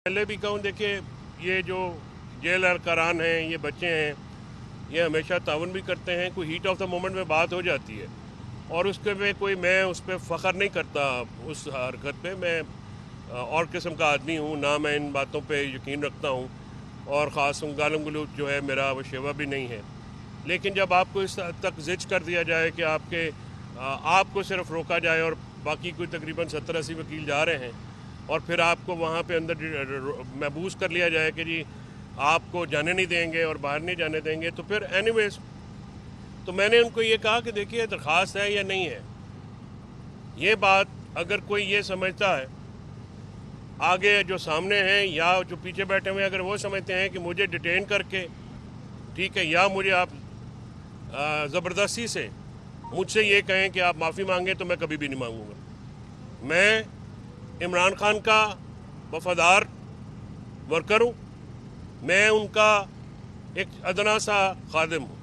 पहले भी कहूँ, देखिए ये जो जेल अरकारान हैं, ये बच्चे हैं, ये हमेशा ताउन भी करते हैं। कोई हीट ऑफ द मोमेंट में बात हो जाती है और उसके में कोई मैं उस पर फ़ख्र नहीं करता उस हरकत पे। मैं और किस्म का आदमी हूँ, ना मैं इन बातों पे यकीन रखता हूँ और ख़ास गालम गलूच जो है मेरा वो शेवा भी नहीं है। लेकिन जब आपको इस हद तक ज़िज कर दिया जाए कि आपको सिर्फ रोका जाए और बाकी कोई तकरीबन 70-80 वकील जा रहे हैं और फिर आपको वहाँ पे अंदर महबूस कर लिया जाए कि जी आपको जाने नहीं देंगे और बाहर नहीं जाने देंगे, तो फिर एनीवेज तो मैंने उनको ये कहा कि देखिए दरख्वास्त है या नहीं है, ये बात अगर कोई ये समझता है, आगे जो सामने हैं या जो पीछे बैठे हुए हैं, अगर वो समझते हैं कि मुझे डिटेन करके ठीक है, या मुझे आप ज़बरदस्ती से मुझसे ये कहें कि आप माफ़ी मांगें, तो मैं कभी भी नहीं मांगूंगा। मैं इमरान खान का वफादार वर्कर हूँ, मैं उनका एक अदना सा खादिम हूँ।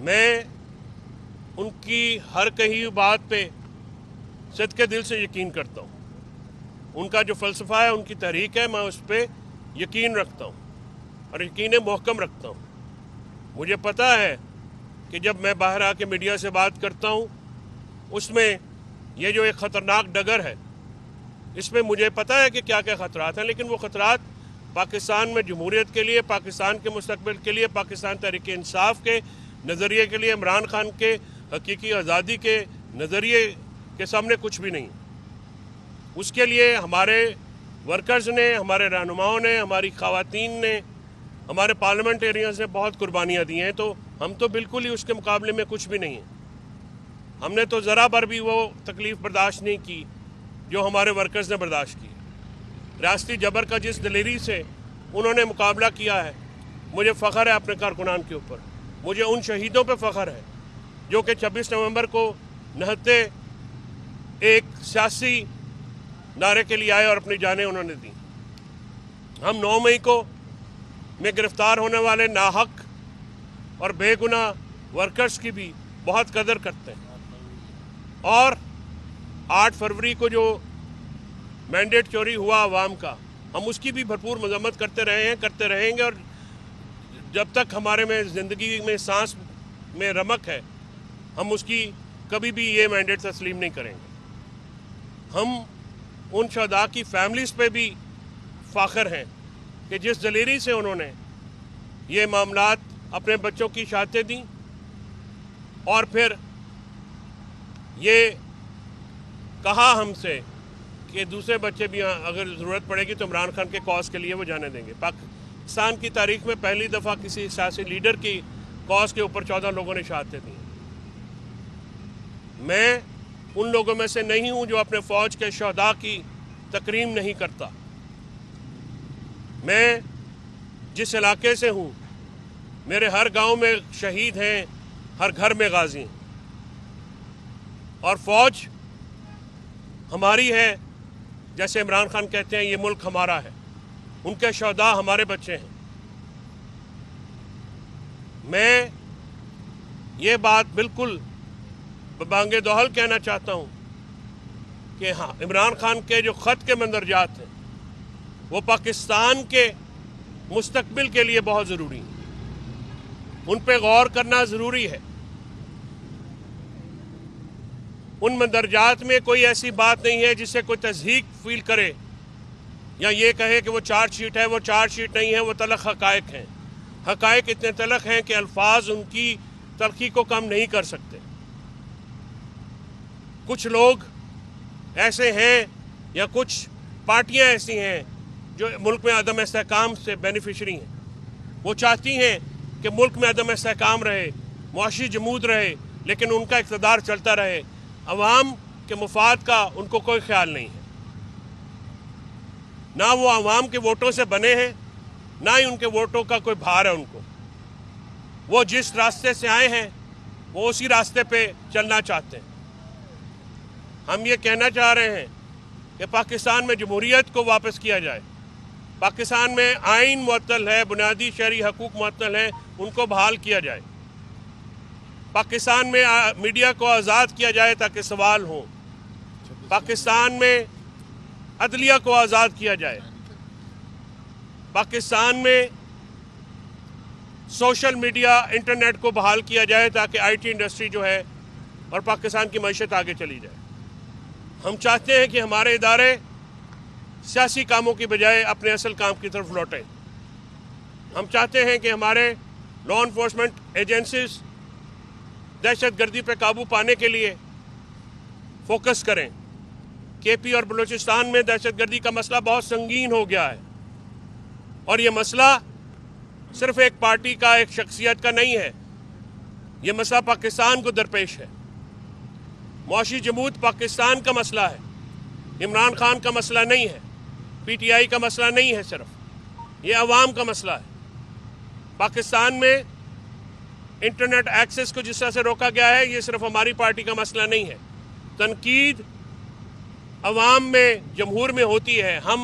मैं उनकी हर कही बात पे सदके दिल से यकीन करता हूँ। उनका जो फ़लसफ़ा है, उनकी तहरीक है, मैं उस पर यकीन रखता हूँ और यकीन महकम रखता हूँ। मुझे पता है कि जब मैं बाहर आके मीडिया से बात करता हूँ, उसमें ये जो एक ख़तरनाक डगर है, इसमें मुझे पता है कि क्या क्या ख़तरात हैं, लेकिन वो ख़तरात पाकिस्तान में जमहूरियत के लिए, पाकिस्तान के मुस्तक़बिल के लिए, पाकिस्तान तहरीक इंसाफ के नज़रिए के लिए, इमरान खान के हकीकी आज़ादी के नज़रिए के सामने कुछ भी नहीं। उसके लिए हमारे वर्कर्स ने, हमारे रहनुमाओं ने, हमारी ख़वातीन ने, हमारे पार्लियामेंटेरियंस ने बहुत कुर्बानियाँ दी हैं, तो हम तो बिल्कुल ही उसके मुकाबले में कुछ भी नहीं है। हमने तो ज़रा भर भी वो तकलीफ़ बर्दाश्त नहीं की जो हमारे वर्कर्स ने बर्दाश्त की। रियासती जबर का जिस दलेरी से उन्होंने मुकाबला किया है, मुझे फ़ख्र है अपने कारकुनान के ऊपर। मुझे उन शहीदों पे फ़ख्र है जो कि 26 नवंबर को नहते एक सियासी नारे के लिए आए और अपनी जानें उन्होंने दी। हम 9 मई को में गिरफ़्तार होने वाले नाहक और बेगुनाह वर्कर्स की भी बहुत कदर करते हैं, और 8 फरवरी को जो मैंडेट चोरी हुआ अवाम का, हम उसकी भी भरपूर मजम्मत करते रहे हैं, करते रहेंगे, और जब तक हमारे में ज़िंदगी में सांस में रमक है, हम उसकी कभी भी ये मैंडेट तस्लीम नहीं करेंगे। हम उन शहदा की फैमिलीज़ पे भी फ़ाखर हैं कि जिस दलेरी से उन्होंने ये मामलात अपने बच्चों की शहादतें दी और फिर ये कहा हमसे कि दूसरे बच्चे भी अगर ज़रूरत पड़ेगी तो इमरान खान के कॉज के लिए वो जाने देंगे। पाकिस्तान की तारीख में पहली दफ़ा किसी सियासी लीडर की कॉज के ऊपर 14 लोगों ने शहादतें दी। मैं उन लोगों में से नहीं हूँ जो अपने फ़ौज के शहदा की तकरीम नहीं करता। मैं जिस इलाके से हूँ, मेरे हर गांव में शहीद हैं, हर घर में गाजी हैं, और फ़ौज हमारी है। जैसे इमरान खान कहते हैं ये मुल्क हमारा है, उनके शहदा हमारे बच्चे हैं। मैं ये बात बिल्कुल बांगे दोहल कहना चाहता हूँ कि हाँ, इमरान खान के जो ख़त के मंदरजात हैं वो पाकिस्तान के मुस्तकबिल के लिए बहुत ज़रूरी है, उन पे गौर करना ज़रूरी है। उन मंदरजात में कोई ऐसी बात नहीं है जिससे कोई तज़हीक फील करे या ये कहे कि वो चार्जशीट है। वो चार्जशीट नहीं है, वो तलख हक़ाइक़ हैं। हक़ाइक़ इतने तलख हैं कि अल्फाज उनकी तलखी को कम नहीं कर सकते। कुछ लोग ऐसे हैं या कुछ पार्टियां ऐसी हैं जो मुल्क में अदम इस्तेहकाम से बेनिफिशरी हैं। वो चाहती हैं कि मुल्क में अदम इस्तेहकाम रहे, मुआशी जमूद रहे, लेकिन उनका इक़्तिदार चलता रहे। अवाम के मुफाद का उनको कोई ख्याल नहीं है। ना वो अवाम के वोटों से बने हैं, ना ही उनके वोटों का कोई भार है उनको। वो जिस रास्ते से आए हैं वो उसी रास्ते पे चलना चाहते हैं। हम ये कहना चाह रहे हैं कि पाकिस्तान में जमहूरियत को वापस किया जाए। पाकिस्तान में आइन मुअत्तल है, बुनियादी शहरी हकूक़ मुअत्तल हैं, उनको बहाल किया जाए। पाकिस्तान में मीडिया को आज़ाद किया जाए ताकि सवाल हों। पाकिस्तान में अदलिया को आज़ाद किया जाए। पाकिस्तान में सोशल मीडिया इंटरनेट को बहाल किया जाए ताकि आईटी इंडस्ट्री जो है और पाकिस्तान की मईशत आगे चली जाए। हम चाहते हैं कि हमारे इदारे सियासी कामों की बजाय अपने असल काम की तरफ लौटें। हम चाहते हैं कि हमारे लॉ इन्फोर्समेंट एजेंसीज दहशतगर्दी पर काबू पाने के लिए फोकस करें। केपी और बलूचिस्तान में दहशतगर्दी का मसला बहुत संगीन हो गया है और ये मसला सिर्फ एक पार्टी का, एक शख्सियत का नहीं है। ये मसला पाकिस्तान को दरपेश है। मुआशी जमूत पाकिस्तान का मसला है, इमरान खान का मसला नहीं है, पीटीआई का मसला नहीं है, सिर्फ ये अवाम का मसला है। पाकिस्तान में इंटरनेट एक्सेस को जिस तरह से रोका गया है, ये सिर्फ हमारी पार्टी का मसला नहीं है। तनकीद अवाम में, जमहूर में होती है। हम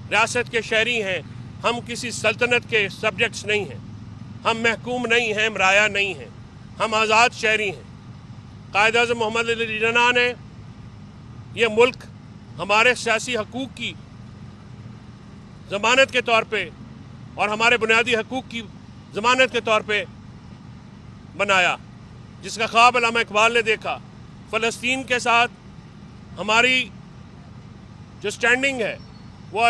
रियासत के शहरी हैं, हम किसी सल्तनत के सब्जेक्ट्स नहीं हैं, हम महकूम नहीं हैं, मराया नहीं हैं, हम आज़ाद शहरी हैं। कायद-ए-आज़म मोहम्मद अली जिन्नाह ने ये मुल्क हमारे सियासी हकूक़ की ज़मानत के तौर पे और हमारे बुनियादी हकूक़ की ज़मानत के तौर पे बनाया, जिसका ख्वाब अल्लामा इकबाल ने देखा। फ़लस्तीन के साथ हमारी जो स्टैंडिंग है वो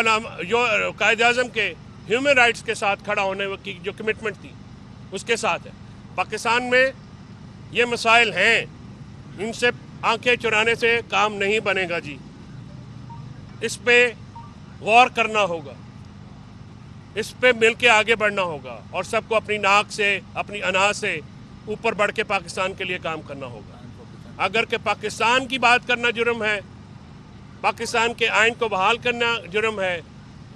जो कायद-ए-आज़म के ह्यूमन राइट्स के साथ खड़ा होने की जो कमिटमेंट थी उसके साथ है। पाकिस्तान में ये मसाइल हैं, इनसे आंखें चुराने से काम नहीं बनेगा जी। इस पे गौर करना होगा, इस पे मिल के आगे बढ़ना होगा और सबको अपनी नाक से, अपनी अना से ऊपर बढ़ के पाकिस्तान के लिए काम करना होगा। अगर कि पाकिस्तान की बात करना जुर्म है, पाकिस्तान के आइन को बहाल करना जुर्म है,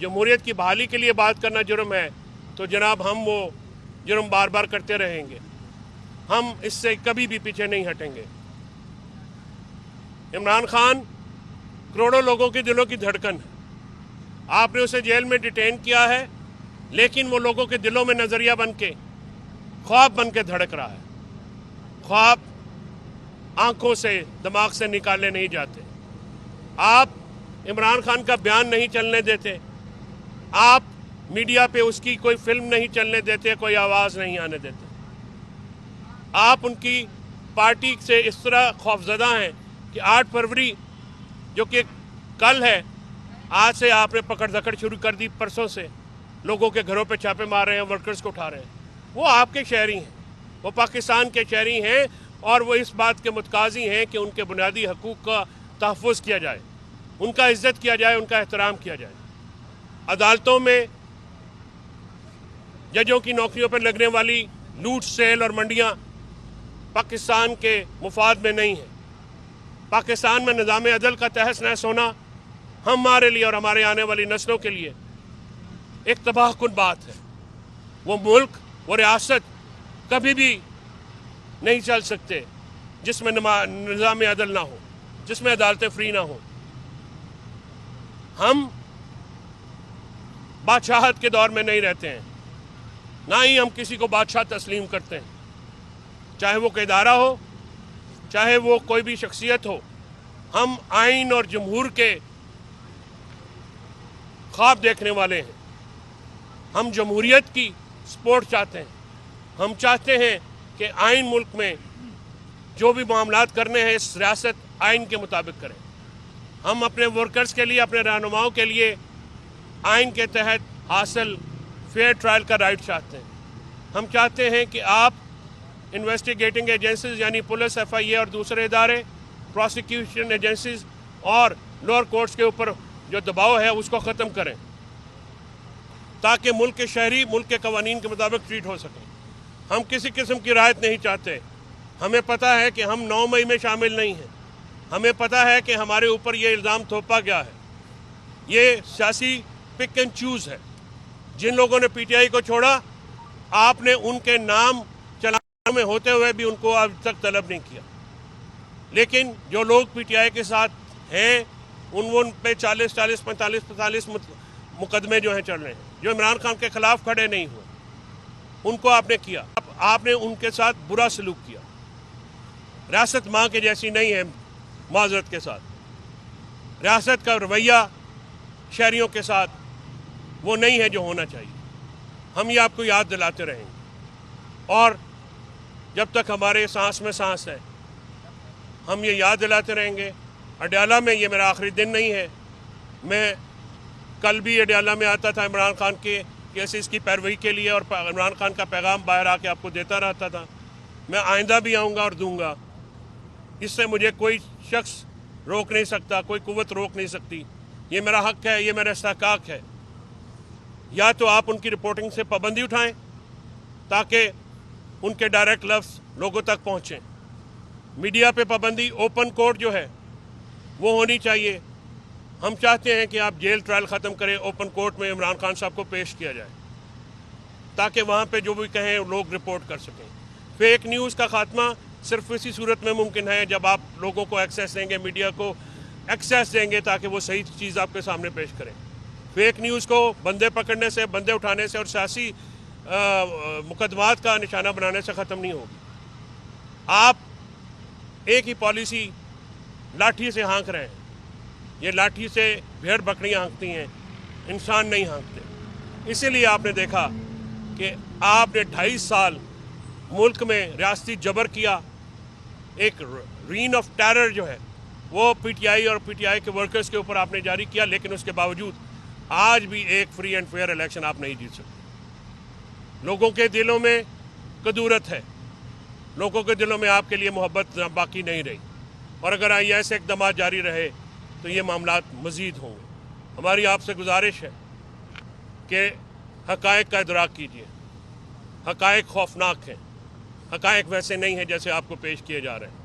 जमहूरियत की बहाली के लिए बात करना जुर्म है, तो जनाब हम वो जुर्म बार बार करते रहेंगे। हम इससे कभी भी पीछे नहीं हटेंगे। इमरान खान करोड़ों लोगों के दिलों की धड़कन है। आपने उसे जेल में डिटेन किया है, लेकिन वो लोगों के दिलों में नज़रिया बन के, ख्वाब बन के धड़क रहा है। ख्वाब आंखों से, दिमाग से निकाले नहीं जाते। आप इमरान खान का बयान नहीं चलने देते, आप मीडिया पे उसकी कोई फिल्म नहीं चलने देते, कोई आवाज़ नहीं आने देते। आप उनकी पार्टी से इस तरह खौफजदा हैं कि 8 फरवरी जो कि कल है, आज से आपने पकड़ धकड़ शुरू कर दी। परसों से लोगों के घरों पे छापे मार रहे हैं, वर्कर्स को उठा रहे हैं। वो आपके शहरी हैं, वो पाकिस्तान के शहरी हैं और वो इस बात के मुतकाज़ी हैं कि उनके बुनियादी हकूक़ का तहफ़्फ़ुज़ किया जाए, उनका इज़्ज़त किया जाए, उनका एहतराम किया जाए। अदालतों में जजों की नौकरियों पर लगने वाली लूट, सेल और मंडियाँ पाकिस्तान के मुफाद में नहीं है। पाकिस्तान में निज़ाम अदल का तहस नहस होना हमारे लिए और हमारे आने वाली नस्लों के लिए एक तबाहकुन बात है। वो मुल्क, वो रियासत कभी भी नहीं चल सकते जिसमें निज़ाम अदल ना हो, जिसमें अदालतें फ्री ना हो। हम बादशाहत के दौर में नहीं रहते हैं, ना ही हम किसी को बादशाह तस्लीम करते हैं। चाहे वो कोई इदारा हो, चाहे वो कोई भी शख्सियत हो, हम आइन और जमहूर के ख्वाब देखने वाले हैं। हम जमहूरियत की सपोर्ट चाहते हैं। हम चाहते हैं कि आइन मुल्क में जो भी मामलात करने हैं, इस रियासत आइन के मुताबिक करें। हम अपने वर्कर्स के लिए, अपने रहनुमाओं के लिए आइन के तहत हासिल फेयर ट्रायल का राइट चाहते हैं। हम चाहते हैं कि आप इन्वेस्टिगेटिंग एजेंसीज यानी पुलिस, FIA और दूसरे इदारे, प्रोसिक्यूशन एजेंसीज और लोअर कोर्ट्स के ऊपर जो दबाव है उसको ख़त्म करें, ताकि मुल्क के शहरी मुल्क के कवानीन के मुताबिक ट्रीट हो सकें। हम किसी किस्म की राहत नहीं चाहते। हमें पता है कि हम 9 मई में शामिल नहीं हैं। हमें पता है कि हमारे ऊपर ये इल्ज़ाम थोपा गया है। ये सियासी पिक एंड चूज़ है। जिन लोगों ने PTI को छोड़ा, आपने उनके नाम चलाने में होते हुए भी उनको अब तक तलब नहीं किया। लेकिन जो लोग PTI के साथ हैं उन पे 40, 45 मुकदमे जो हैं चल रहे हैं, जो इमरान खान के ख़िलाफ़ खड़े नहीं हुए, उनको आपने किया। आपने उनके साथ बुरा सलूक किया। रियासत माँ के जैसी नहीं है। माज़रत के साथ रियासत का रवैया शहरियों के साथ وہ نہیں ہے جو ہونا چاہیے. ہم یہ آپ کو یاد دلاتے رہیں گے، اور جب تک ہمارے سانس میں سانس ہے ہم یہ یاد دلاتے رہیں گے. اڈیالہ میں یہ میرا آخری دن نہیں ہے. میں کل بھی اڈیالہ میں آتا تھا عمران خان کے کیسز کی پیروی کے لیے، اور عمران خان کا پیغام باہر آ کے آپ کو دیتا رہتا تھا. میں آئندہ بھی آؤں گا اور دوں گا. اس سے مجھے کوئی شخص روک نہیں سکتا، کوئی قوت روک نہیں سکتی. یہ میرا حق ہے، یہ میرا استحقاق ہے. یا تو آپ ان کی رپورٹنگ سے پابندی اٹھائیں تاکہ ان کے ڈائریکٹ لفظ لوگوں تک پہنچیں. میڈیا پہ پابندی، اوپن کورٹ جو ہے وہ ہونی چاہیے. ہم چاہتے ہیں کہ آپ جیل ٹرائل ختم کریں، اوپن کورٹ میں عمران خان صاحب کو پیش کیا جائے تاکہ وہاں پہ جو بھی کہیں لوگ رپورٹ کر سکیں. فیک نیوز کا خاتمہ صرف اسی صورت میں ممکن ہے جب آپ لوگوں کو ایکسیس دیں گے، میڈیا کو ایکسیس دیں گے تاکہ وہ صحیح چیز آپ کے سامنے پیش کریں. فیک نیوز کو بندے پکڑنے سے، بندے اٹھانے سے اور سیاسی مقدمات کا نشانہ بنانے سے ختم نہیں ہوگی. آپ ایک ہی پالیسی لاٹھی سے ہانک رہے ہیں. یہ لاٹھی سے بھیڑ بکریاں ہانکتی ہیں، انسان نہیں ہانکتے. اسی لیے آپ نے دیکھا کہ آپ نے 2.5 سال ملک میں ریاستی جبر کیا. ایک رین آف ٹیرر جو ہے وہ پی ٹی آئی اور پی ٹی آئی کے ورکرز کے اوپر آپ نے جاری کیا، لیکن اس کے باوجود آج بھی ایک فری اینڈ فیئر الیکشن آپ نہیں جیت سکتے. لوگوں کے دلوں میں کدورت ہے، لوگوں کے دلوں میں آپ کے لیے محبت باقی نہیں رہی. اور اگر ایسے اقدامات جاری رہے تو یہ معاملات مزید ہوں گے. ہماری آپ سے گزارش ہے کہ حقائق کا ادراک کیجیے. حقائق خوفناک ہیں، حقائق ویسے نہیں ہیں جیسے آپ کو پیش کیے جا رہے ہیں.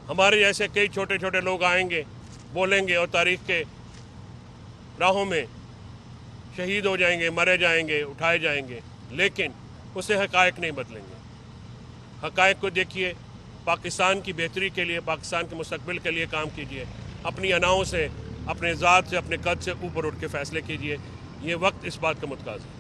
ہمارے جیسے کئی چھوٹے چھوٹے لوگ آئیں گے، بولیں گے، اور تاریخ کے راہوں میں شہید ہو جائیں گے، مرے جائیں گے، اٹھائے جائیں گے، لیکن اس سے حقائق نہیں بدلیں گے. حقائق کو دیکھیے، پاکستان کی بہتری کے لیے، پاکستان کے مستقبل کے لیے کام کیجیے. اپنی اناؤں سے، اپنے ذات سے، اپنے قد سے اوپر اٹھ کے فیصلے کیجیے. یہ وقت اس بات کا متقاضی ہے.